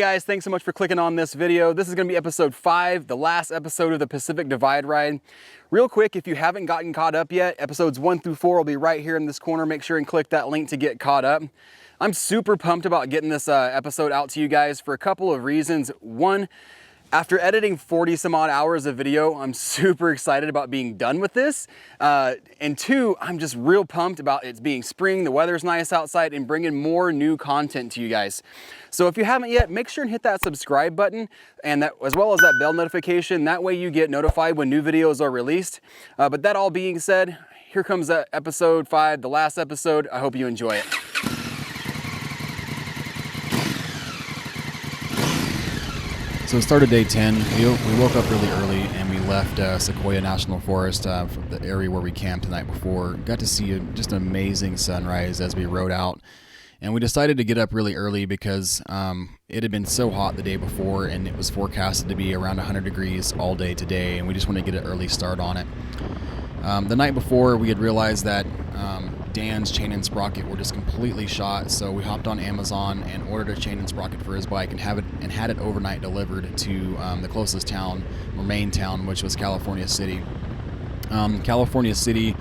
guys, thanks so much for clicking on this video. This is going to be episode 5, the last episode of the Pacific Divide ride. Real quick, if you haven't gotten caught up yet, episodes 1 through 4 will be right here in this corner. Make sure and click that link to get caught up. I'm super pumped about getting this episode out to you guys for a couple of reasons. One, after editing 40 some odd hours of video, I'm super excited about being done with this. And two, I'm just real pumped about it being spring, the weather's nice outside, and bringing more new content to you guys. So if you haven't yet, make sure and hit that subscribe button, and that, as well as that bell notification. That way you get notified when new videos are released. But that all being said, here comes episode 5, the last episode. I hope you enjoy it. So it started day 10. We woke up really early and we left Sequoia National Forest, from the area where we camped the night before. Got to see just an amazing sunrise as we rode out. And we decided to get up really early because it had been so hot the day before, and it was forecasted to be around 100 degrees all day today, and we just wanted to get an early start on it. The night before, we had realized that Dan's chain and sprocket were just completely shot, so we hopped on Amazon and ordered a chain and sprocket for his bike and had it overnight delivered to the closest town, or main town, which was California City. California City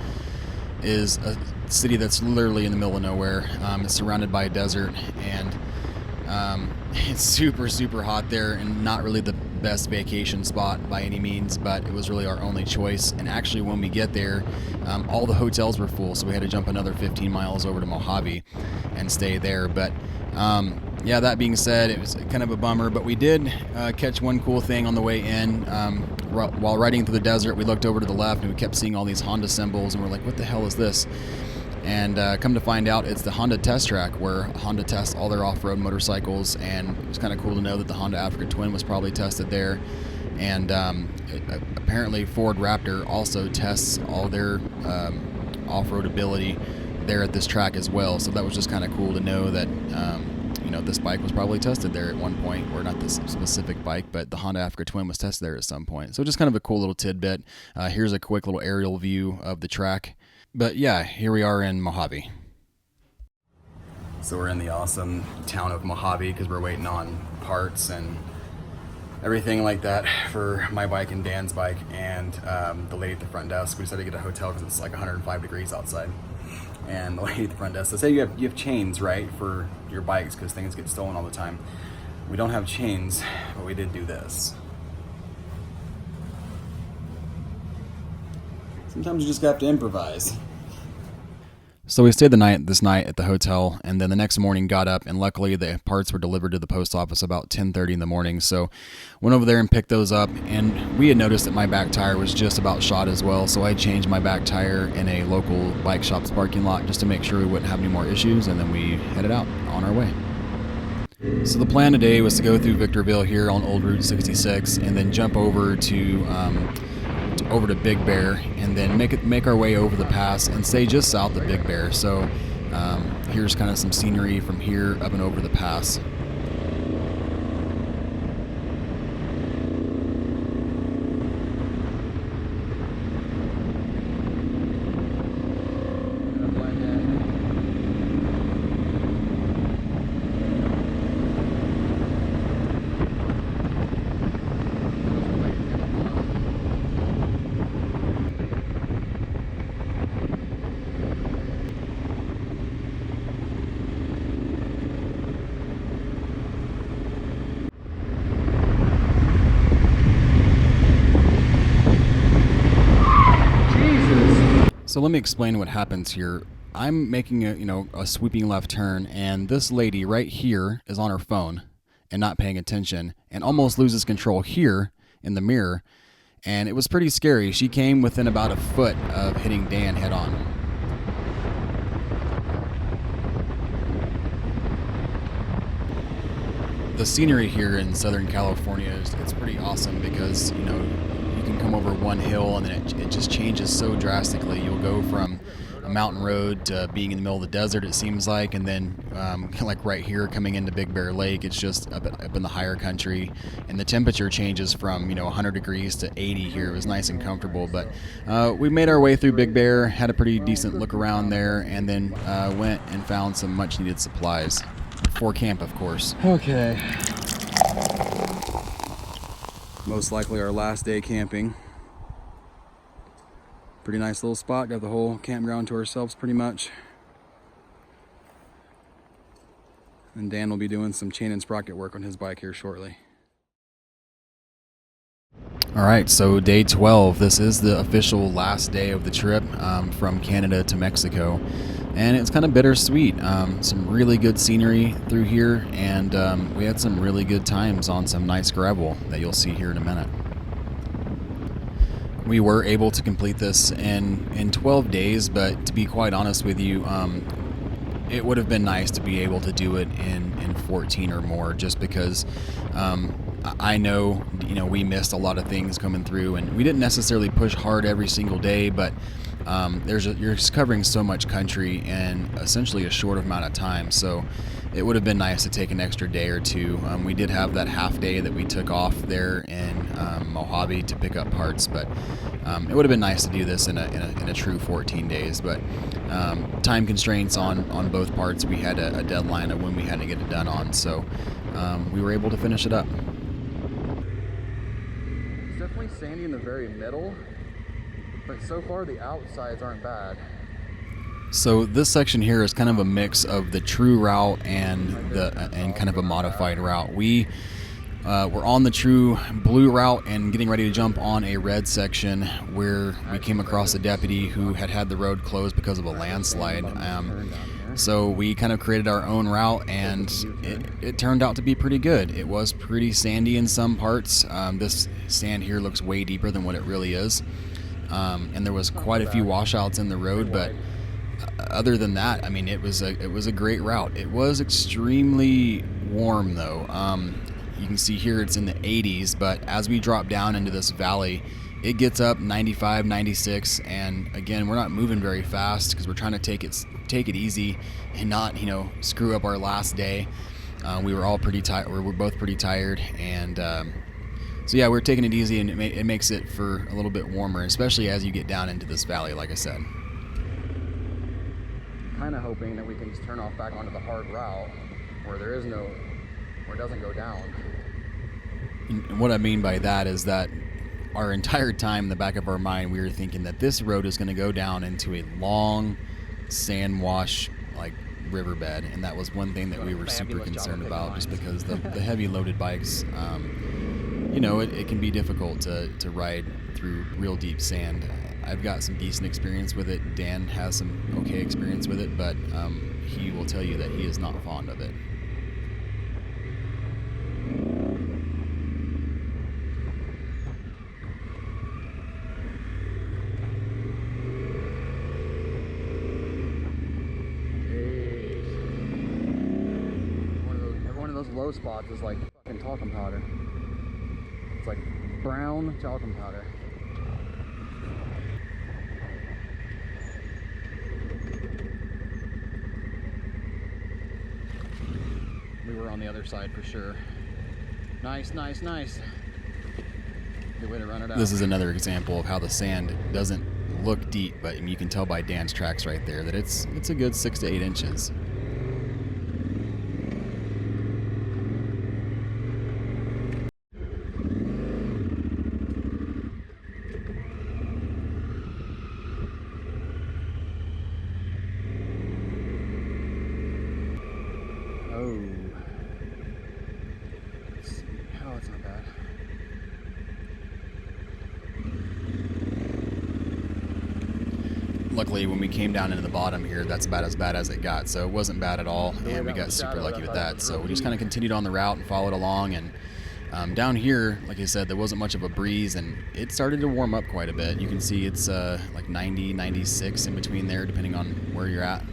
is a city that's literally in the middle of nowhere. It's surrounded by a desert, and it's super hot there, and not really the best vacation spot by any means, but it was really our only choice. And actually, when we get there, all the hotels were full, so we had to jump another 15 miles over to Mojave and stay there. But yeah, that being said, it was kind of a bummer, but we did catch one cool thing on the way in. While riding through the desert, we looked over to the left and we kept seeing all these Honda symbols, and we're like, what the hell is this? And come to find out, it's the Honda test track where Honda tests all their off-road motorcycles, and it was kind of cool to know that the Honda Africa Twin was probably tested there. And apparently Ford Raptor also tests all their off-road ability there at this track as well. So that was just kind of cool to know that you know, this bike was probably tested there at one point, or not this specific bike, but the Honda Africa Twin was tested there at some point. So just kind of a cool little tidbit. Here's a quick little aerial view of the track. But yeah, here we are in Mojave. So we're in the awesome town of Mojave because we're waiting on parts and everything like that for my bike and Dan's bike, and the lady at the front desk. We decided to get a hotel because it's like 105 degrees outside. And the lady at the front desk says, hey, you have chains, right, for your bikes because things get stolen all the time. We don't have chains, but we did do this. Sometimes you just have to improvise. So we stayed this night at the hotel, and then the next morning got up, and luckily the parts were delivered to the post office about 10:30 in the morning. So went over there and picked those up, and we had noticed that my back tire was just about shot as well. So I changed my back tire in a local bike shop's parking lot just to make sure we wouldn't have any more issues, and then we headed out on our way. So the plan today was to go through Victorville here on Old Route 66, and then jump over to Big Bear, and then make our way over the pass and stay just south of Big Bear. So here's kind of some scenery from here up and over the pass. So let me explain what happens here. I'm making a sweeping left turn, and this lady right here is on her phone and not paying attention, and almost loses control here in the mirror, and it was pretty scary. She came within about a foot of hitting Dan head on. The scenery here in Southern California it's pretty awesome because you can come over one hill and then it just changes so drastically. You'll go from a mountain road to being in the middle of the desert, it seems like, and then like right here coming into Big Bear Lake, it's just up in the higher country, and the temperature changes from 100 degrees to 80 here. It was nice and comfortable, but we made our way through Big Bear, had a pretty decent look around there, and then went and found some much needed supplies for camp, of course. Okay. Most likely our last day camping. Pretty nice little spot. Got the whole campground to ourselves pretty much. And Dan will be doing some chain and sprocket work on his bike here shortly. All right, so day 12. This is the official last day of the trip from Canada to Mexico. And it's kind of bittersweet. Some really good scenery through here, and we had some really good times on some nice gravel that you'll see here in a minute. We were able to complete this in 12 days, but to be quite honest with you, it would have been nice to be able to do it in 14 or more, just because I know, we missed a lot of things coming through, and we didn't necessarily push hard every single day, but you're covering so much country in essentially a short amount of time, so it would have been nice to take an extra day or two. We did have that half day that we took off there in Mojave to pick up parts, but it would have been nice to do this in a true 14 days. But time constraints on both parts. We had a deadline of when we had to get it done on, so we were able to finish it up. It's definitely sandy in the very middle, but so far the outsides aren't bad. So this section here is kind of a mix of the true route and kind of a modified route. We were on the true blue route and getting ready to jump on a red section where we came across a deputy who had the road closed because of a landslide. So we kind of created our own route, and it turned out to be pretty good. It was pretty sandy in some parts. This sand here looks way deeper than what it really is. And there was quite a few washouts in the road, but other than that, I mean, it was a great route. It was extremely warm though. You can see here it's in the 80s, but as we drop down into this valley, it gets up 95, 96, and again, we're not moving very fast because we're trying to take it easy and not, screw up our last day. We were all pretty tired. We were both pretty tired, and so yeah, we're taking it easy, and it makes it for a little bit warmer, especially as you get down into this valley, like I said. Kind of hoping that we can just turn off back onto the hard route where where it doesn't go down. And what I mean by that is that our entire time in the back of our mind, we were thinking that this road is going to go down into a long sand wash like riverbed, and that was one thing that we were super concerned about, just because the heavy loaded bikes, it can be difficult to ride through real deep sand. I've got some decent experience with it. Dan has some okay experience with it, but he will tell you that he is not fond of it. Every one of those low spots is like fucking talcum powder. It's like brown talcum powder. We were on the other side for sure. Nice. Good way to run it out. This is another example of how the sand doesn't look deep, but you can tell by Dan's tracks right there that it's a good 6 to 8 inches. It's not bad. Luckily, when we came down into the bottom here, that's about as bad as it got, so it wasn't bad at all, and we got super lucky with that. So we just kind of continued on the route and followed along, and down here, like I said, there wasn't much of a breeze, and it started to warm up quite a bit. You can see it's like 90, 96 in between there, depending on where you're at.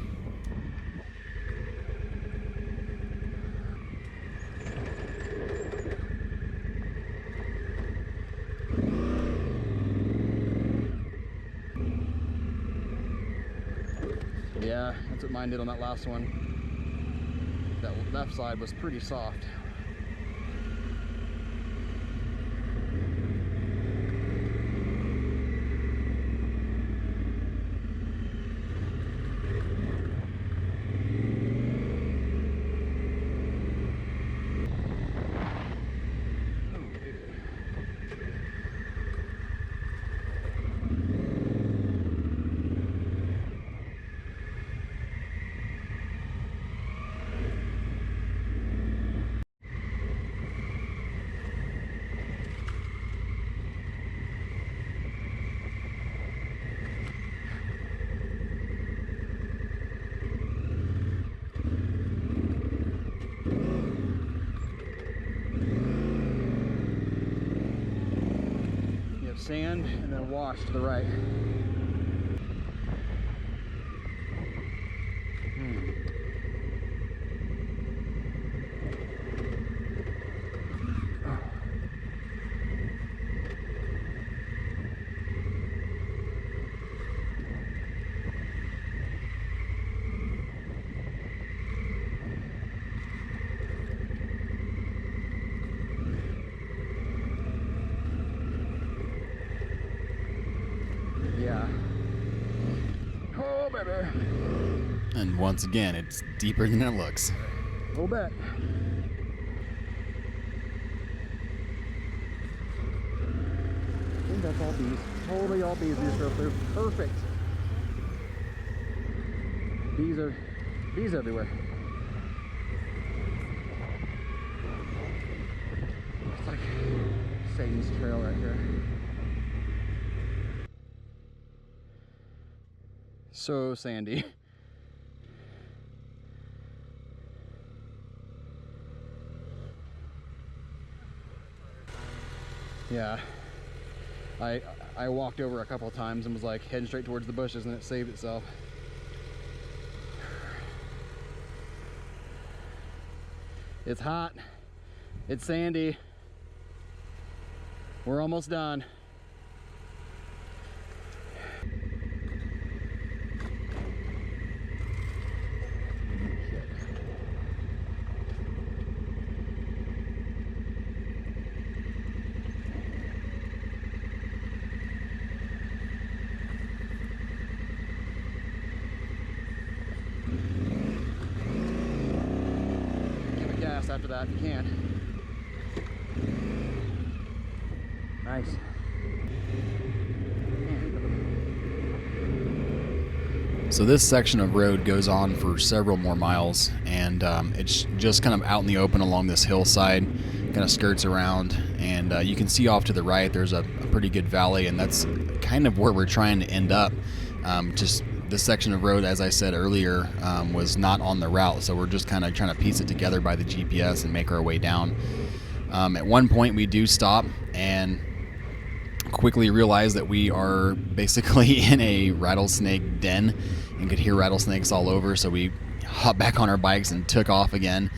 Yeah, that's what mine did on that last one. That left side was pretty soft. sand and then wash to the right. Yeah. Oh, baby. And once again, it's deeper than it looks. A little bit. I think that's all bees. Totally all bees. They're perfect. Bees everywhere. It's like Satan's trail right here. So sandy. Yeah. I walked over a couple of times and was like heading straight towards the bushes, and it saved itself. It's hot. It's sandy. We're almost done. After that, if you can. Nice. So this section of road goes on for several more miles, and it's just kind of out in the open along this hillside, kind of skirts around, and you can see off to the right there's a pretty good valley, and that's kind of where we're trying to end up. Just this section of road, as I said earlier, was not on the route, so we're just kind of trying to piece it together by the GPS and make our way down. At one point we do stop and quickly realize that we are basically in a rattlesnake den and could hear rattlesnakes all over, so we hopped back on our bikes and took off again,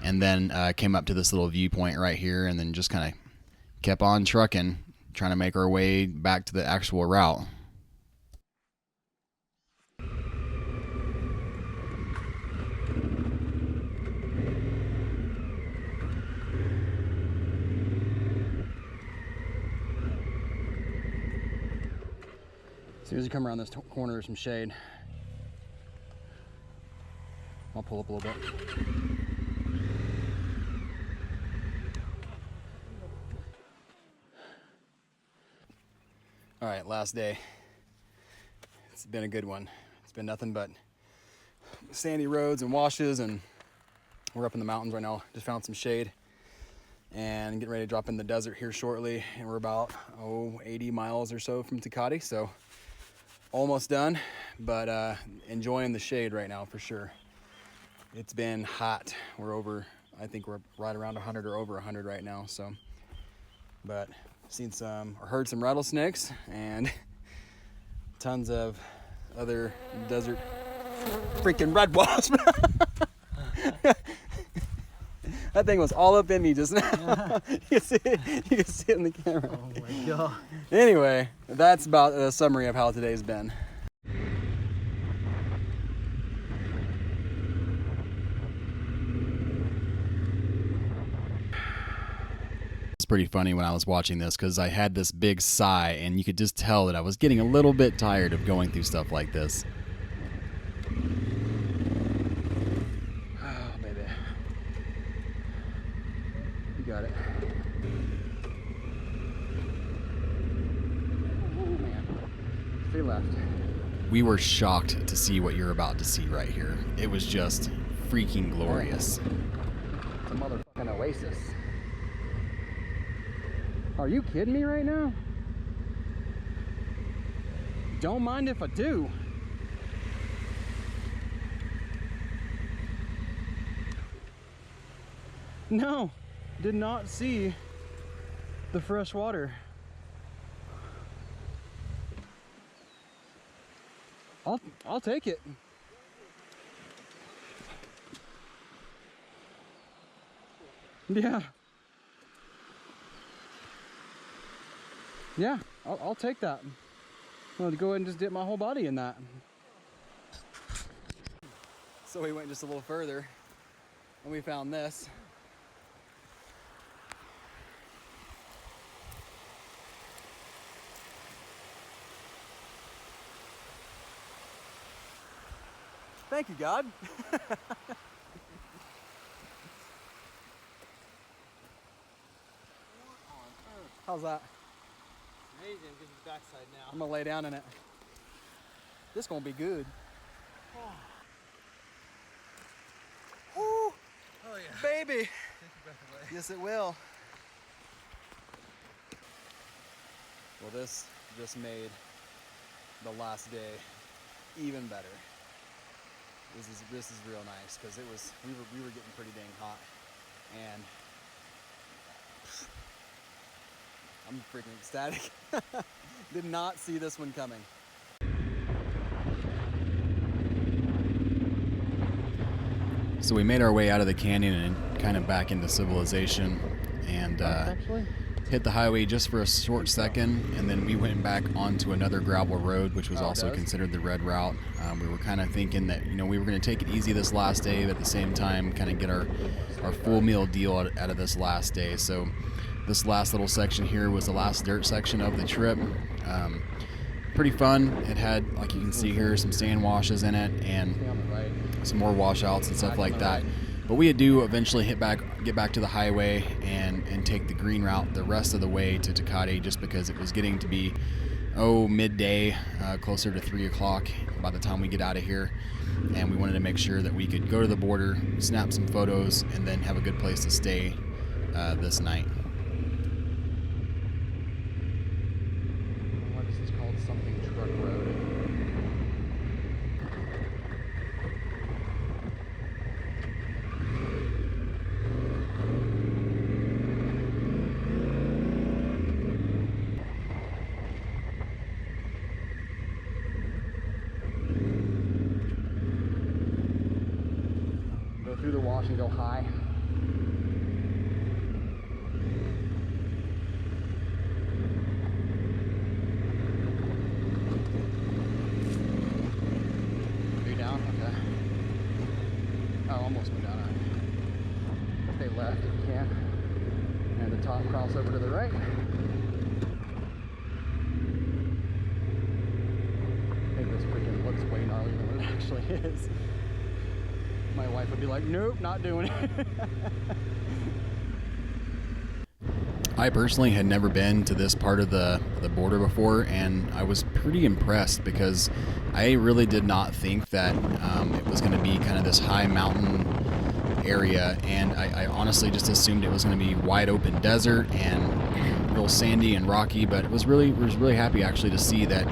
and then came up to this little viewpoint right here, and then just kind of kept on trucking, trying to make our way back to the actual route. As soon as you come around this corner, there's some shade. I'll pull up a little bit. All right, last day. It's been a good one. It's been nothing but sandy roads and washes, and we're up in the mountains right now. Just found some shade and getting ready to drop in the desert here shortly. And we're about 80 miles or so from Tecate, so almost done, but enjoying the shade right now for sure. It's been hot. We're over, I think we're right around 100 or over 100 right now, so. But seen some, or heard some rattlesnakes and tons of other desert freaking red wasp. That thing was all up in me just now. You can see it in the camera. Oh my god. Anyway, that's about a summary of how today's been. It's pretty funny when I was watching this, because I had this big sigh, and you could just tell that I was getting a little bit tired of going through stuff like this. Oh, baby. You got it. Oh, man. Stay left. We were shocked to see what you're about to see right here. It was just freaking glorious. It's a motherfucking oasis. Are you kidding me right now? Don't mind if I do. No, did not see the fresh water. I'll take it. Yeah. Yeah, I'll take that. I'm gonna go ahead and just dip my whole body in that. So we went just a little further and we found this. Thank you, God. How's that? Amazing, give me the backside now. I'm gonna lay down in it. This gonna be good. Oh, oh yeah. Baby. Take your breath away. Yes, it will. Well, this just made the last day even better. This is real nice because we were getting pretty dang hot, and I'm freaking ecstatic. Did not see this one coming. So we made our way out of the canyon and kind of back into civilization, and hit the highway just for a short second, and then we went back onto another gravel road, which was also considered the red route. We were kind of thinking that, you know, we were going to take it easy this last day, but at the same time kind of get our full meal deal out of this last day. So this last little section here was the last dirt section of the trip. Pretty fun. It had, like you can see here, some sand washes in it and some more washouts and stuff like that. But we do eventually get back to the highway and take the green route the rest of the way to Tecate, just because it was getting to be midday, closer to 3 o'clock by the time we get out of here, and we wanted to make sure that we could go to the border, snap some photos, and then have a good place to stay this night. What is this called? Something Truck Road. Through the wash and go high. Are you down? Okay. Oh, almost went down. Stay left if you can. And the top cross over to the right. I think this freaking looks way gnarlier than what it actually is. My wife would be like, nope, not doing it. I personally had never been to this part of the border before, and I was pretty impressed because I really did not think that it was going to be kind of this high mountain area, and I honestly just assumed it was going to be wide open desert and real sandy and rocky, but was really happy actually to see that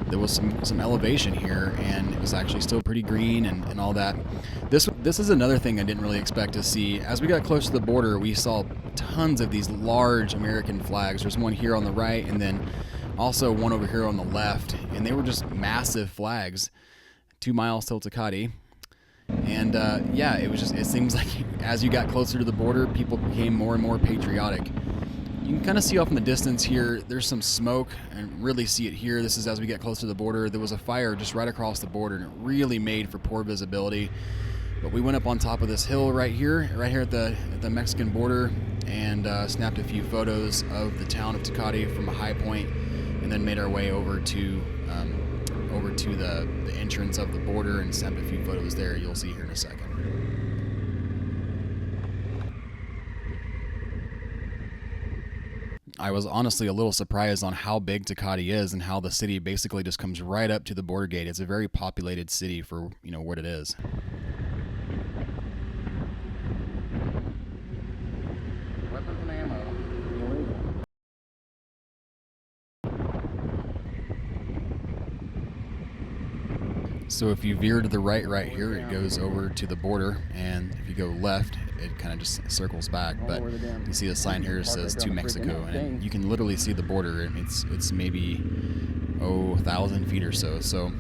there was some elevation here, and it was actually still pretty green and all that. This is another thing I didn't really expect to see. As we got close to the border, we saw tons of these large American flags. There's one here on the right, and then also one over here on the left, and they were just massive flags. 2 miles till Tecate. And yeah, it seems like as you got closer to the border, people became more and more patriotic. You can kind of see off in the distance here, there's some smoke, and really see it here. This is as we get closer to the border. There was a fire just right across the border, and it really made for poor visibility. But we went up on top of this hill right here at the Mexican border, and snapped a few photos of the town of Tecate from a high point, and then made our way over to the entrance of the border and snapped a few photos there. You'll see here in a second. I was honestly a little surprised on how big Tecate is and how the city basically just comes right up to the border gate. It's a very populated city for, you know, what it is. Weapons and ammo. So if you veer to the right here, it goes over to the border, and if you go left, it kind of just circles back. But you see a sign here that says to Mexico, and you can literally see the border. It's maybe 1,000 feet or so. So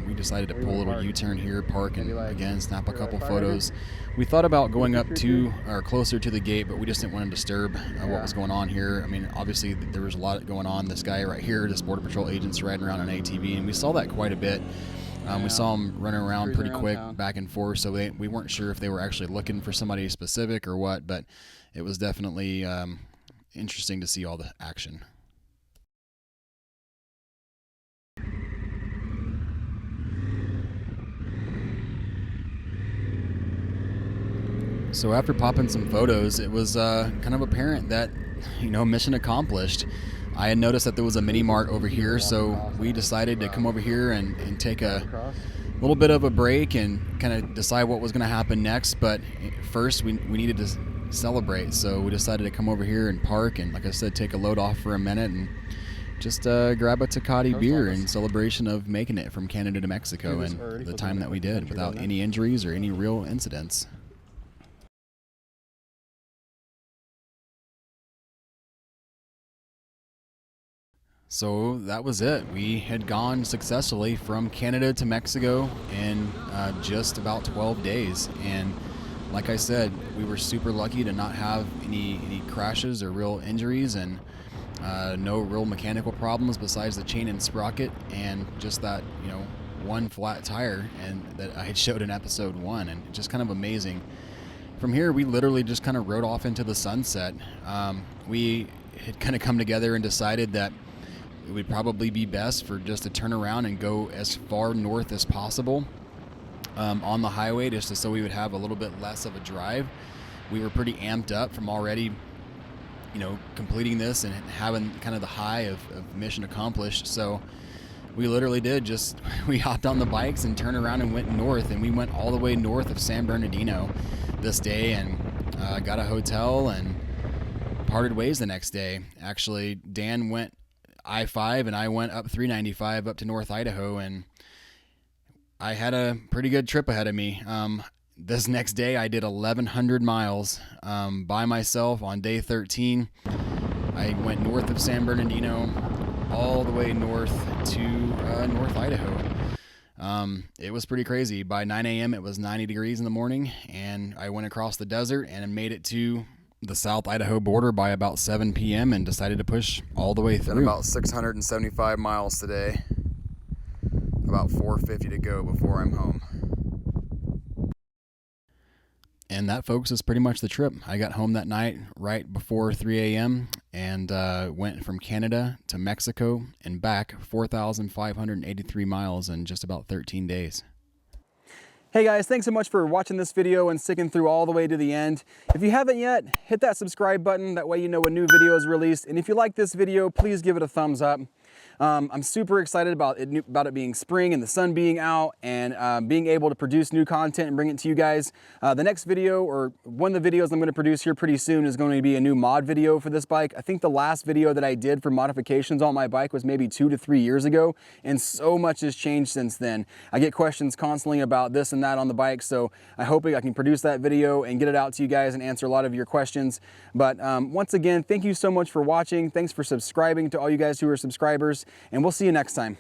we decided to pull a little U-turn here, park, and again snap a couple photos. We thought about going up to or closer to the gate, but we just didn't want to disturb what was going on here. I mean, obviously there was a lot going on. This guy right here, this Border Patrol agent's riding around on an ATV, and we saw that quite a bit. We saw them running around pretty quick back and forth, so we weren't sure if they were actually looking for somebody specific or what, but it was definitely interesting to see all the action. So after popping some photos, it was kind of apparent that, mission accomplished. I had noticed that there was a mini mart over here, so we decided to come over here and take a little bit of a break and kind of decide what was going to happen next. But first, we needed to celebrate, so we decided to come over here and park and, like I said, take a load off for a minute and just grab a Tecate beer in celebration of making it from Canada to Mexico and the time that we did without any injuries or any real incidents. So that was it. We had gone successfully from Canada to Mexico in just about 12 days. And like I said, we were super lucky to not have any crashes or real injuries, and no real mechanical problems besides the chain and sprocket and just that, one flat tire and that I had showed in episode 1, and just kind of amazing. From here, we literally just kind of rode off into the sunset. We had kind of come together and decided that it would probably be best for just to turn around and go as far north as possible on the highway, just so we would have a little bit less of a drive. We were pretty amped up from already, completing this and having kind of the high of mission accomplished. So we literally we hopped on the bikes and turned around and went north, and we went all the way north of San Bernardino this day and got a hotel and parted ways the next day. Actually, Dan went I-5 and I went up 395 up to North Idaho, and I had a pretty good trip ahead of me. This next day I did 1,100 miles by myself on day 13. I went north of San Bernardino all the way north to North Idaho. It was pretty crazy. By 9 a.m. it was 90 degrees in the morning, and I went across the desert and made it to the South Idaho border by about 7 p.m. and decided to push all the way through. Done about 675 miles today. About 450 to go before I'm home. And that, folks, is pretty much the trip. I got home that night right before 3 a.m. and went from Canada to Mexico and back 4,583 miles in just about 13 days. Hey guys, thanks so much for watching this video and sticking through all the way to the end. If you haven't yet, hit that subscribe button. That way you know when new video is released. And if you like this video, please give it a thumbs up. I'm super excited about it being spring and the sun being out and being able to produce new content and bring it to you guys. The next video, or one of the videos I'm going to produce here pretty soon, is going to be a new mod video for this bike. I think the last video that I did for modifications on my bike was maybe 2 to 3 years ago, and so much has changed since then. I get questions constantly about this and that on the bike, so I hope I can produce that video and get it out to you guys and answer a lot of your questions. But once again, thank you so much for watching. Thanks for subscribing to all you guys who are subscribers, and we'll see you next time.